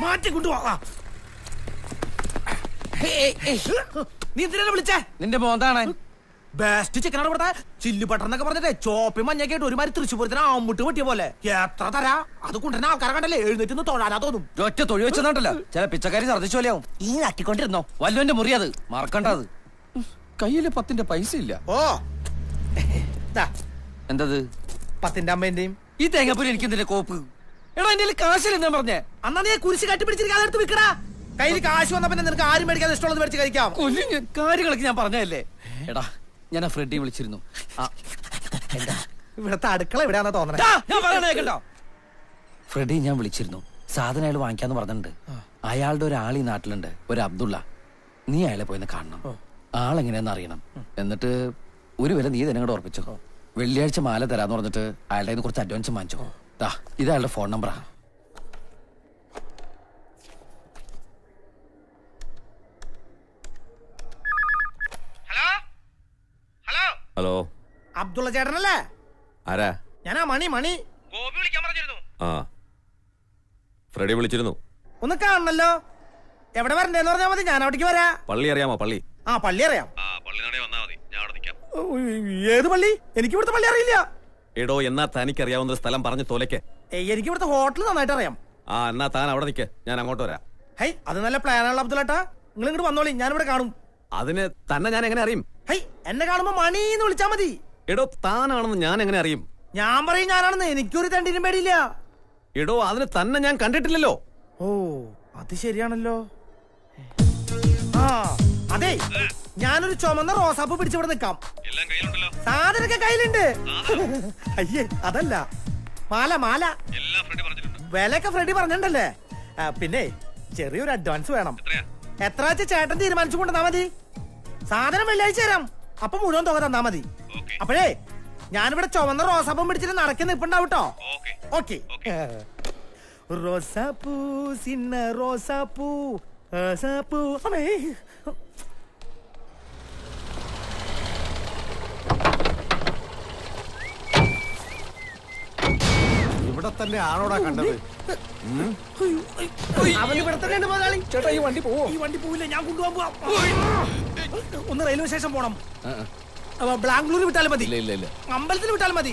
മാറ്റി കൊണ്ടുപോവാ. നീ എന്തിനാ വിളിച്ചേ? നിന്റെ മോന്താണ് ബെസ്റ്റ് ചിക്കനാണ് ഇവിടുത്തെ. ചില്ലി ബട്ടർ എന്നൊക്കെ പറഞ്ഞിട്ട് ചോപ്പി മഞ്ഞൊക്കെ ആയിട്ട് ഒരുമാതിരി തൃശ്ശൂരത്തിന് ആമ്പുട്ട് പറ്റിയ പോലെ. എത്ര തരാ? അത് കൊണ്ടുവരുന്ന ആൾക്കാരെ കണ്ടല്ലേ എഴുന്നേറ്റ് തൊഴാനാ തോന്നും. ഒറ്റ തൊഴി വെച്ചെന്നുണ്ടല്ലോ ചില പിച്ചക്കാരി ഛർദ്ദിച്ചു പോലെയാവും. ഈ നട്ടിക്കൊണ്ടിരുന്നോ വല്ലോന്റെ മുറി അത് മറക്കണ്ടത്. കയ്യില് 10 പൈസ ഇല്ല. ഓ എന്തത്? 10 അമ്മേന്റെയും ഈ തേങ്ങാപ്പൂരി എനിക്ക് എന്തിന്റെ കോപ്പ്? എടാ എന്റെ കാശില്ല എന്താ പറഞ്ഞേ? അന്നാ നീ കുരിശ് കട്ടിപ്പിടിച്ചിരിക്കാതെ എടുത്ത് വിൽക്കടാ. കയ്യിൽ കാശ് വന്ന പിന്നെ നിനക്ക് ആരും മേടിക്കാതെ ഇഷ്ടമുള്ളത് മേടിച്ച് കഴിക്കാം. കാര്യങ്ങളൊക്കെ ഞാൻ പറഞ്ഞല്ലേ. എടാ ഞാൻ ആ ഫ്രെഡി വിളിച്ചിരുന്നു. എന്താ ഇവിടത്തെ അടുക്കള എവിടെയാണെന്ന് തോന്നണേ? ഞാൻ പറയണേ കേട്ടോ. ഫ്രെഡി ഞാൻ വിളിച്ചിരുന്നു. സാധനം അയാൾ വാങ്ങിക്കാന്ന് പറഞ്ഞിട്ടുണ്ട്. അയാളുടെ ഒരാൾ ഈ നാട്ടിലുണ്ട്, ഒരു അബ്ദുള്ള. നീ അയാളെ പോയിന്ന് കാണണം. ആളെങ്ങനെയാന്ന് അറിയണം. എന്നിട്ട് ഒരു വില നീ തന്നെ കൂടെ ഉറപ്പിച്ചോ. വെള്ളിയാഴ്ച മാല തരാന്ന് പറഞ്ഞിട്ട് അയാളുടെ കുറച്ച് അഡ്വാൻസ് വാങ്ങിച്ചോ. ഇത് അയാളുടെ ഫോൺ നമ്പറാ. ഹലോ, അബ്ദുള്ള ചേട്ടനല്ലേ? ആരാ? ഞാനാ മണി. ഗോപി വിളിക്കാൻ പറഞ്ഞിരുന്നു. ആ, ഫ്രെഡി വിളിച്ചിരുന്നു. ഒന്ന് കാണണല്ലോ. എവിടെ വരണ്ടേന്ന് പറഞ്ഞാൽ മതി, ഞാൻ അവിടേക്ക് വരാ. പള്ളി അറിയാമോ? പള്ളി. ആ പള്ളി അറിയാം. ഞാൻ ഏത് പള്ളി? എനിക്ക് ഇവിടുത്തെ പള്ളി അറിയില്ല. എടോ, എന്നാ തനിക്ക് അറിയാവുന്ന സ്ഥലം പറഞ്ഞു തോലയ്ക്ക്. എനിക്ക് ഇവിടുത്തെ ഹോട്ടൽ നന്നായിട്ട് അറിയാം. ആ, എന്നാ താൻ അവിടെ നിൽക്ക്, ഞാൻ അങ്ങോട്ട് വരാം. ഹൈ, അത് നല്ല പ്ലാനാണല്ലോ അബ്ദുള്ളേട്ടാ. നിങ്ങൾ ഇങ്ങോട്ട് വന്നോളി, ഞാനിവിടെ കാണും. അതിന് തന്നെ ഞാൻ എങ്ങനെ അറിയും? ഹൈ, എന്നെ കാണുമ്പോ മണീന്ന് വിളിച്ചാ മതി. എടോ, താനാണെന്ന് ഞാൻ എങ്ങനെ അറിയും? ഞാൻ പറയും ഞാനാണെന്ന്. എനിക്കൊരു തണ്ടിനും പേടിയില്ല. എടോ, അതിന് തന്നെ ഞാൻ കണ്ടിട്ടില്ലല്ലോ. ഓ, അത് ശരിയാണല്ലോ. ആ അതെ, ഞാനൊരു ചുമന്ന റോസാപ്പ് പിടിച്ചിവിടെ നിൽക്കാം. സാധനൊക്കെ കയ്യിലുണ്ട്. അയ്യേ, അതല്ല, മാല. വിലയൊക്കെ ഫ്രെഡി പറഞ്ഞിട്ടുണ്ടല്ലേ. പിന്നെ ചെറിയൊരു അഡ്വാൻസ് വേണം. എത്ര വെച്ച് ചേട്ടൻ തീരുമാനിച്ചു കൊണ്ടുവന്നാ മതി. സാധനം വെള്ളിയാഴ്ച തരാം. അപ്പൊ മുഴുവൻ തുക തന്നാ മതി. അപ്പോഴേ ഞാനിവിടെ ചുവന്ന റോസാപ്പും പിടിച്ചിട്ട് നടക്കി നിൽപ്പുണ്ടാവട്ടോ. ഓക്കെ. റോസാപ്പൂ സിന്ന റോസാപ്പൂ റോസാപ്പൂ. അമ്മേ, ഇവിടെ തന്നെ ആണോടാ കണ്ടത്? അവൻ ഇവിടെ തന്നെ ഉണ്ട് മുതലാളി. ചേട്ടാ, ഈ വണ്ടി പോവോ? ഈ വണ്ടി പോവില്ല, ഞാൻ കൊണ്ടുപോകാൻ ഒന്ന് റെയിൽവേ സ്റ്റേഷൻ പോണം. ബാംഗ്ലൂർ വിട്ടാലും മതി. അമ്പലത്തിൽ വിട്ടാലും മതി.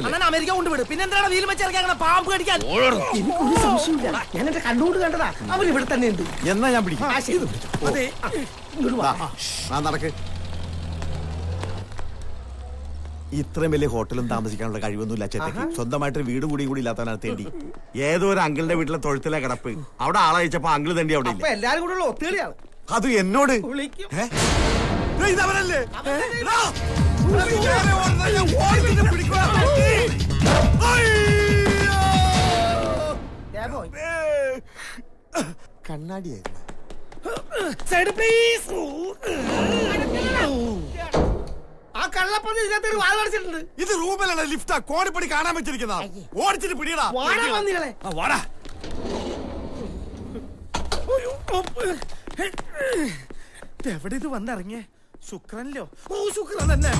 അങ്ങനെ അമേരിക്ക കൊണ്ടുവിട്. പിന്നെ എന്താണ് വീൽ വെച്ചിറക്കാൻ പാമ്പ് കടിക്കാൻ? എനിക്കൊരു സംശയമില്ല, ഞാൻ എന്റെ കണ്ണുകൊണ്ട് കണ്ടതാ. അവൻ ഇവിടെ തന്നെ ഉണ്ട്. എന്നാ ഞാൻ പിടിക്കും. അതെ, നടക്ക്. ഇത്രയും വലിയ ഹോട്ടലും താമസിക്കാനുള്ള കഴിവൊന്നുമില്ല ചേട്ടക്ക്. സ്വന്തമായിട്ടൊരു വീട് കൂടി ഇല്ലാത്തവനാണ് തേണ്ടി. ഏതോ ഒരു അങ്കിളിന്റെ വീട്ടിലെ തൊഴുത്തിലെ കിടപ്പ്. അവിടെ ആളയച്ചപ്പോ അങ്കിള് തേണ്ടി അവിടെ ഇല്ല. എല്ലാരും കൂടെ ഉള്ള ഒത്തുകളിയാണ്. അത് എന്നോട് ഇതവനല്ലേ? കണ്ണാടിയായിരുന്നു. Side please. ആ കള്ളപ്പന്നി ഇതിനകത്ത് വാഴ അടച്ചിട്ടുണ്ട്. ഇത് റൂമിലാണ്, ലിഫ്റ്റാ. കോണിപ്പടി കാണാൻ വെച്ചിരിക്കുന്ന. ഓടിച്ചിട്ട് പിടിയടാ. വന്നികളെ വാടാ. എവിടെ ഇത് വന്നിറങ്ങിയേ? ശുക്രനിലോ? ഓ, ശുക്രൻ തന്നെ.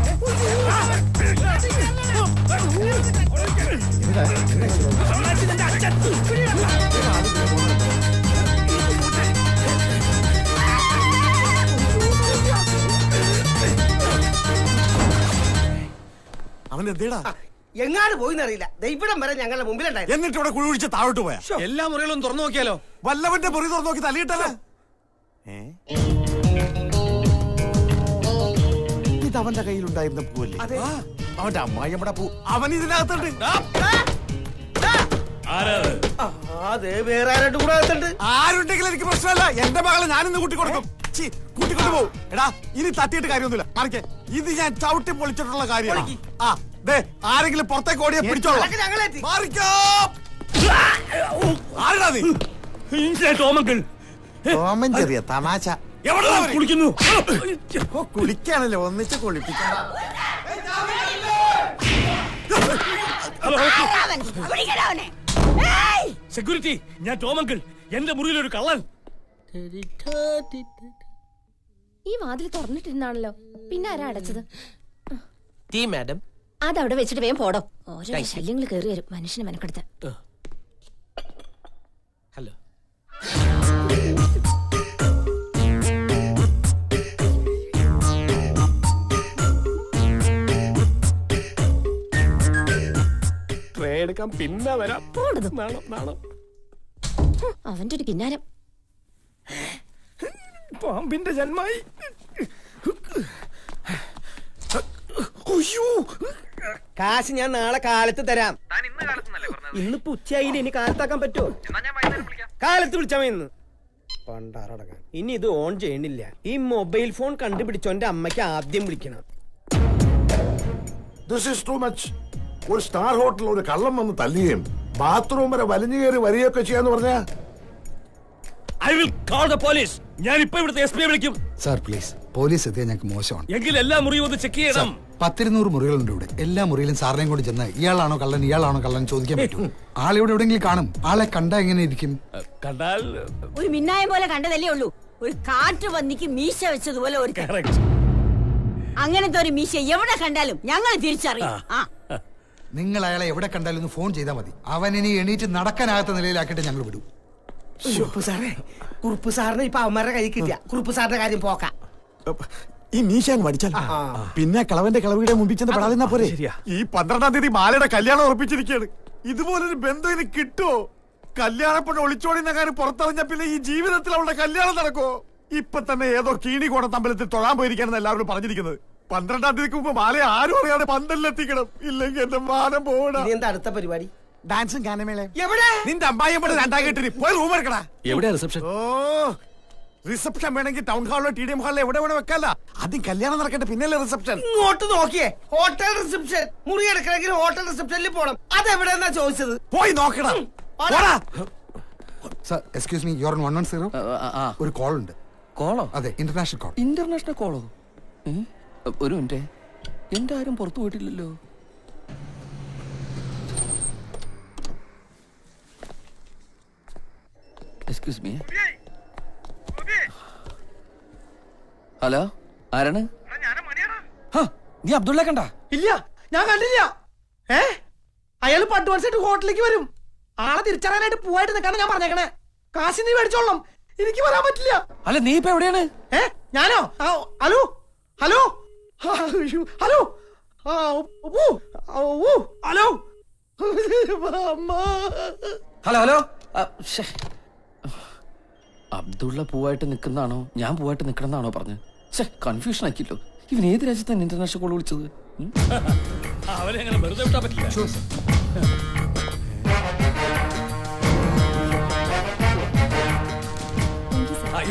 അവൻ എന്തേടാ? എങ്ങാട് പോയിന്നറിയില്ല. ദൈവം വരെ ഞങ്ങളുടെ മുമ്പിലുണ്ടായിരുന്നു. എന്നിട്ട് ഇവിടെ കുഴി ഒഴിച്ച് താഴോട്ട് പോയാ? എല്ലാ മുറികളും തുറന്നു നോക്കിയാലോ? വല്ലവന്റെ മുറി തുറന്നു നോക്കി തല്ലിയിട്ടല്ലേ? ഇത് അവന്റെ കയ്യിലുണ്ടായിരുന്ന പൂവല്ലേ? അവന്റെ അമ്മായിയമ്മടെ പൂ. അവൻ ഇതിനകത്തുണ്ട്. ആരുണ്ടെങ്കിലും എനിക്ക് പ്രശ്നമല്ല. എന്റെ മകളെ ഞാനിന്ന് കൂട്ടിക്കൊടുക്കും. കൂട്ടിക്കൊണ്ടു പോകും. എടാ, ഇനി തട്ടിയിട്ട് കാര്യമൊന്നുമില്ല. മാറിക്കേ. ഇത് ഞാൻ ചവിട്ടി പൊളിച്ചിട്ടുള്ള കാര്യമാണ്. ആ ദേ, ആരെങ്കിലും പുറത്തേക്ക് ഓടിയെ പിടിച്ചോളാം. മാറിക്കോ. ആരാ നീ? ടോമൻ ചെറിയ തമാശ. കുളിക്കുന്നു. കുളിക്കാണല്ലോ, ഒന്നിച്ച് കുളിപ്പിക്കണം. സെക്യൂരിറ്റി, ഞാൻ ടോമങ്കിൾ. എന്റെ മുറിയിലൊരു കള്ളൻ. ഈ വാതിൽ തുറന്നിട്ടിരുന്നാണല്ലോ, പിന്നെ ആരാ അടച്ചത്? മാഡം, അതവിടെ വെച്ചിട്ട് വേഗം പോടോ. ഓരോ ശല്യങ്ങൾ കയറി വരും മനുഷ്യന് മെനക്കെടുത്ത്. ഹലോ. എടുക്കാം, പിന്നെ വരാം. പോടുന്നു. നാണം നാണം. അവന്റെ ഒരു കിന്നാരം. പാമ്പിന്റെ ജന്മായി. കാശ് ഞാൻ നാളെ കാലത്ത് തരാം. ഇന്നിപ്പോ ഉച്ചയായില്ല, ഇനി കാലത്താക്കാൻ പറ്റുമോ? കാലത്ത് വിളിച്ചാ മതി ഇന്ന്. പണ്ടാറടക്കാൻ ഇനി ഇത് ഓൺ ചെയ്യണില്ല. ഈ മൊബൈൽ ഫോൺ കണ്ടുപിടിച്ചോന്റെ അമ്മയ്ക്ക് ആദ്യം വിളിക്കണം. This is too much. ഒരു സ്റ്റാർ ഹോട്ടലിൽ ഒരു കള്ളം വന്ന് തല്ലുകയും ബാത്റൂം വരെ വലിഞ്ഞു കയറി വരികയൊക്കെ ചെയ്യാന്ന് പറഞ്ഞാ I will call the police. ഞാൻ ഇപ്പൊ ഇവിടുത്തെ SP വിളിക്കും. സാർ പ്ലീസ്, പോലീസ് എത്തിയാൽ ഞങ്ങൾക്ക് മോശമാണ്. എങ്കിൽ എല്ലാ മുറിയും ഒന്ന് ചെക്ക് ചെയ്യണം. 100-200 മുറികളുണ്ട് ഇവിടെ. എല്ലാ മുറിയിലും സാറിനെയും കൊണ്ട് ചെന്ന് ഇയാളാണോ കള്ളൻ ചോദിക്കാൻ പറ്റും. ആളിവിടെ എവിടെയെങ്കിലും കാണും. ആളെ കണ്ടാ എങ്ങനെ ഇരിക്കും? കണ്ടാൽ ഒരു മിന്നായം പോലെ കണ്ടതല്ലേ ഉള്ളൂ. ഒരു കാറ്റു വന്നിക്ക് മീശ വെച്ചതുപോലെ ഒരു correct. അങ്ങനത്തെ ഒരു മീശ എവിടെ കണ്ടാലും ഞങ്ങൾ തിരിച്ചറിയാം. നിങ്ങൾ അയാളെ എവിടെ കണ്ടാലും ഒന്ന് ഫോൺ ചെയ്താൽ മതി. അവൻ ഇനി എണീറ്റ് നടക്കാനാകാത്ത നിലയിലാക്കിയിട്ട് ഞങ്ങൾ വിടും. കുറുപ്പ് സാറിന് ഇപ്പൊ അവന്മാരുടെ കൈ കിട്ടിയ കുറുപ്പ് സാറിന്റെ കാര്യം പോക്കാം. ഈ മീശാൻ മടിച്ചാൽ പിന്നെ കളവന്റെ കളവിയുടെ മുമ്പിൽ ചെന്ന് പെടാതിരുന്നാ പോരെ. ഈ 12-ാം തീയതി മാലയുടെ കല്യാണം ഉറപ്പിച്ചിരിക്കുകയാണ്. ഇതുപോലൊരു ബന്ധം ഇനി കിട്ടുമോ? കല്യാണപ്പെട്ട് ഒളിച്ചോടിന്ന കാര്യം പുറത്തറിഞ്ഞ പിന്നെ ഈ ജീവിതത്തിൽ അവളുടെ കല്യാണം നടക്കോ? ഇപ്പൊ തന്നെ ഏതോ കീണിക്കോണ തമ്പലത്തിൽ തൊഴാൻ പോയിരിക്കാണെന്ന് എല്ലാവരും പറഞ്ഞിരിക്കുന്നത്. 12-ാം തീയതിക്ക് മുമ്പ് മാലയെ ആരും അറിയാതെ പന്തലിലെത്തിക്കണം. ഇല്ലെങ്കിൽ എന്റെ മാനം പോകണം. എന്താ അടുത്ത പരിപാടി? ഡാൻസും ഗാനമേള. എവിടെ? നിന്റെ അമ്മായിയമ്മയുടെ 2 കെട്ടിന് പോയി റൂം എടുക്കടാ. എവിടെയാ റിസപ്ഷൻ? ഓ, റിസപ്ഷൻ വേണമെങ്കിൽ ടൗൺ ഹാളിലോ TDM ഹാളിലോ എവിടെ വേണം വെക്കല്ല. ആദ്യം കല്യാണം നടക്കട്ടെ, പിന്നല്ലേ റിസപ്ഷൻ. ഇങ്ങോട്ട് നോക്കിയേ, ഹോട്ടൽ റിസപ്ഷൻ. മുറി എടുക്കണമെങ്കിൽ ഹോട്ടൽ റിസപ്ഷനിൽ പോണം. അതെവിടെന്നാ ചോദിച്ചത്? പോയി നോക്കടാ. Sir excuse me, your 110. ഒരു കോൾ ഉണ്ട്. കോളോ? അതെ, ഇന്റർനാഷണൽ കോൾ. ഇന്റർനാഷണൽ കോളോ? ഒരു മിനിറ്റ്, എന്റെ ആരും പുറത്തു പോയിട്ടില്ലല്ലോ. Excuse me. ഹലോ, ആരാണ്? നീ അബ്ദുള്ള കണ്ട? ഇല്ല, ഞാൻ കണ്ടില്ല. അയാൾ അഡ്വാൻസ് ഹോട്ടലിലേക്ക് വരും. ആളെ തിരിച്ചറിയാനായിട്ട് പോവായിട്ട് നിൽക്കാണ് ഞാൻ പറഞ്ഞേക്കണേ. കാശ് നീ മേടിച്ചോളണം, എനിക്ക് വരാൻ പറ്റില്ല. അല്ല, നീ ഇപ്പൊ എവിടെയാണ്? ഞാനോ? Hello hello hello hello hello hello hello. Abdulla പൂവായിട്ട് നിൽക്കുന്നതാണോ ഞാൻ പൂവായിട്ട് നിൽക്കണമെന്നാണോ പറഞ്ഞ്? കൺഫ്യൂഷൻ ആക്കിയല്ലോ. ഇവൻ ഏത് രാജ്യത്താണ് ഇന്റർനാഷണൽ കോൾ വിളിച്ചത്? അവനെ അങ്ങനെ വെറുതെ വിട്ടാ പറ്റില്ല.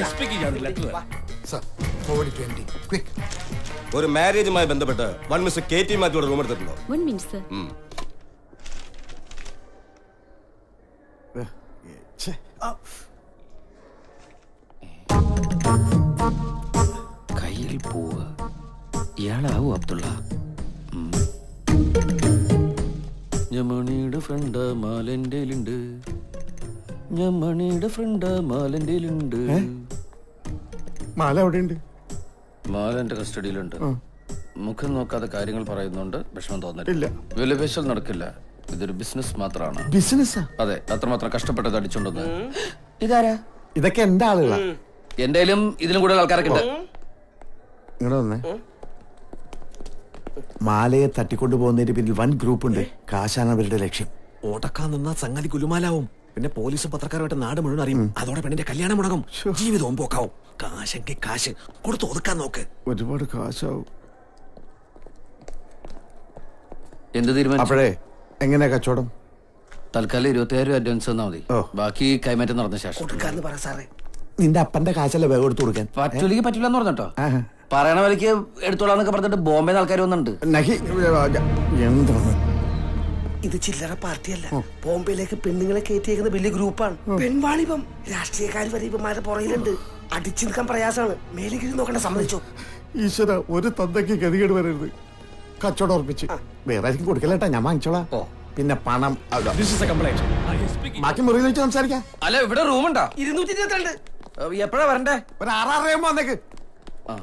SP-ക്ക് ഞാൻ ലെറ്റർ തരാം. Sir forward 20 quick. ഒരു മാരേജുമായി ബന്ധപ്പെട്ട് വൺ മിസ്റ്റർ KT മാത്യുവിടെ റൂം എടുത്തിട്ടുണ്ടോ? 1 minute sir. കയ്യിൽ പോവുക. ഇയാളാവൂ അബ്ദുള്ള? ഞമണിയുടെ ഫ്രണ്ട് മാലന്റെയിലുണ്ട്. ഞമണിയുടെ ഫ്രണ്ട് മാലന്റെയിലുണ്ട്. മാല എവിടെയുണ്ട്? മാല എന്റെ കസ്റ്റഡിയിലുണ്ട്. മുഖം നോക്കാതെ കാര്യങ്ങൾ പറയുന്നുണ്ട്. വിഷമം ഇല്ല. തോന്നില്ല. വിലപേശൽ നടക്കില്ല. ഇതൊരു ബിസിനസ് മാത്രമാണ്. ബിസിനസ്സാ? അതെ, അത്രമാത്രം കഷ്ടപ്പെട്ടത് അടിച്ചോണ്ടെന്ന്. ഇതാരാ? ഇതൊക്കെ എന്റെ ആളുകളാ. എന്റെയിലും ഇതിലും കൂടുതൽ ആൾക്കാരൊക്കെ ഉണ്ട്. ഇങ്ങോട്ട് വന്നേ. മാലയെ തട്ടിക്കൊണ്ടു പോകുന്നതിന് പിന്നിൽ വൻ ഗ്രൂപ്പ് ഉണ്ട്. കാശാണ് അവരുടെ ലക്ഷ്യം. ഓടക്കാൻ നിന്നാ സംഗതി കുലുമാലാവും. പിന്നെ പോലീസും പത്രക്കാരുമായിട്ട് നാട് മുഴുവൻ അറിയും. അതോടെ പെണ്ണിന്റെ കല്യാണം മുടങ്ങും, ജീവിതവും പോക്കാവും. കാശെങ്കിൽ കാശ് കൊടുത്ത് ഒതുക്കാൻ നോക്ക്. ഒരുപാട് കാശാവും. എന്ത് തീരുമാനം? അപ്പോഴേ എങ്ങനെയാ കച്ചവടം? തൽക്കാലം 25,000 അഡ്വാൻസ് തന്നാ മതി. ബാക്കി കൈമാറ്റം നടന്ന ശേഷം. നിന്റെ അപ്പന്റെ കാശല്ലേ വേഗം എടുത്തു കൊടുക്കാൻ? പറ്റൂലെങ്കിൽ പറ്റൂല എന്ന് പറഞ്ഞോ. പറയണ വിലക്ക് എടുത്തോളാന്നൊക്കെ പറഞ്ഞിട്ട് ബോംബെ ആൾക്കാർ വന്നിട്ടുണ്ട്. എന്താണ് ഇത്? ചില്ലറ പാർട്ടിയല്ല. ബോംബെയിലേക്ക് പെണ്ണുങ്ങളെ കയറ്റിയേക്കുന്ന വലിയ ഗ്രൂപ്പാണ്. പെൺവാണിപം. രാഷ്ട്രീയക്കാർ വരെ ഇവന്മാരുടെ പുറയിലുണ്ട്. അടിച്ചു നിൽക്കാൻ പ്രയാസമാണ്. മേലേക്ക് നോക്കണ്ട, സമ്മതിച്ചോ? ഈശ്വര, ഒരു തന്തയ്ക്ക് ഗതികേട് വരരുത്. കച്ചവടം ഉറപ്പിച്ച് വേറെ ആയിരിക്കും കൊടുക്കലേട്ടാ, ഞാൻ വാങ്ങിച്ചോളാം. പിന്നെ പണം ബാക്കി മുറിയിൽ വെച്ച് സംസാരിക്കാം. അല്ല, ഇവിടെ റൂമുണ്ടോ? 222. എപ്പോഴാ വരണ്ടേ? ഒരു 6:30 വന്നേക്ക്. ആ